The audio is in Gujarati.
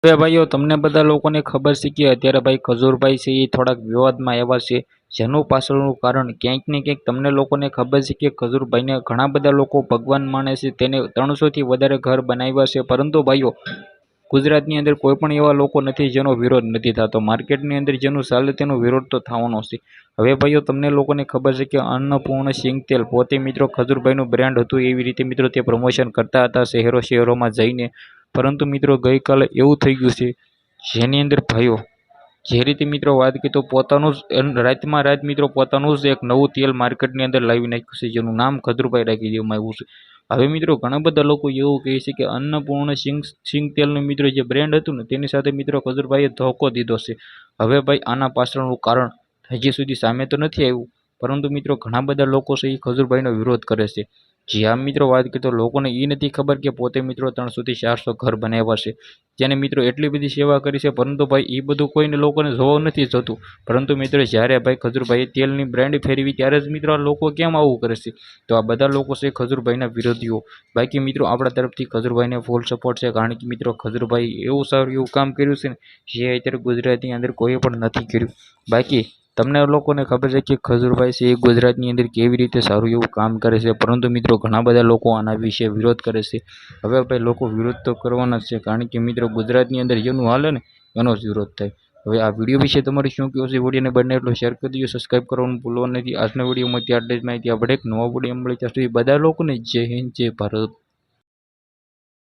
હવે ભાઈઓ તમને બધા લોકોને ખબર છે કે અત્યારે ભાઈ ખજૂરભાઈ છે એ થોડાક વિવાદમાં આવ્યા છે, જેનું પાછળનું કારણ ક્યાંક ને ક્યાંક તમને લોકોને ખબર છે કે ખજૂરભાઈને ઘણા બધા લોકો ભગવાન માને છે, તેને 300 થી વધારે ઘર બનાવ્યા છે, પરંતુ ભાઈઓ ગુજરાતની અંદર કોઈ પણ એવા લોકો નથી જેનો વિરોધ નથી થતો. માર્કેટની અંદર જેનું ચાલે તેનો વિરોધ તો થવાનો છે. હવે ભાઈઓ તમને લોકોને ખબર છે કે અન્નપૂર્ણ સિંગ તેલ પોતે મિત્રો ખજૂરભાઈનું બ્રાન્ડ હતું, એવી રીતે મિત્રો તે પ્રમોશન કરતા હતા શહેરોમાં જઈને. પરંતુ મિત્રો ગઈકાલે એવું થઈ ગયું છે જેની અંદર ભાઈઓ જે રીતે મિત્રો વાત કરી તો પોતાનું જ રાતમાં રાત મિત્રો પોતાનું જ એક નવું તેલ માર્કેટની અંદર લાવી નાખ્યું છે, જેનું નામ ખજૂરભાઈ રાખી દેવામાં આવ્યું છે. હવે મિત્રો ઘણા બધા લોકો એવું કહે છે કે અન્નપૂર્ણ સિંગ તેલનું મિત્રો જે બ્રાન્ડ હતું ને તેની સાથે મિત્રો ખજૂરભાઈએ ધોકો દીધો છે. હવે ભાઈ આના પાછળનું કારણ હજી સુધી સામે તો નથી આવ્યું, પરંતુ મિત્રો ઘણા બધા લોકો છે એ ખજૂરભાઈનો વિરોધ કરે છે. જે આમ મિત્રો વાત કરીએ તો લોકોને એ નથી ખબર કે પોતે મિત્રો 300 થી 400 ઘર બનાવ્યા છે, જેને મિત્રો એટલી બધી સેવા કરી છે, પરંતુ ભાઈ એ બધું કોઈને લોકોને જોવા નથી જતું. પરંતુ મિત્રો જ્યારે ભાઈ ખજૂરભાઈએ તેલની બ્રાન્ડ ફેરવી ત્યારે જ મિત્રો આ લોકો કેમ આવું કરે છે? તો આ બધા લોકો છે ખજૂરભાઈના વિરોધીઓ. બાકી મિત્રો આપણા તરફથી ખજૂરભાઈને ફૂલ સપોર્ટ છે, કારણ કે મિત્રો ખજૂરભાઈ એવું સારું એવું કામ કર્યું છે ને જે અત્યારે ગુજરાતની અંદર કોઈ પણ નથી કર્યું. બાકી તમને લોકોને ખબર છે કે ખજૂરભાઈ છે એ ગુજરાતની અંદર કેવી રીતે સારું એવું કામ કરે છે, પરંતુ મિત્રો ઘણા બધા લોકો આના વિશે વિરોધ કરે છે. હવે ભાઈ લોકો વિરોધ તો કરવાના જ છે, કારણ કે મિત્રો ગુજરાતની અંદર જેનું હાલે ને એનો જ વિરોધ થાય. હવે આ વિડીયો વિશે તમારે શું કહેવું છે? વિડીયોને બને એટલો શેર કરી દીજો, સબસ્ક્રાઈબ કરવાનું ભૂલવાનું નથી. આજના વિડીયોમાં આટલી જ માહિતી. આપણે એક નવા વિડીયો મળી ત્યાં સુધી બધા લોકોને જય હિન્દ, જય ભારત.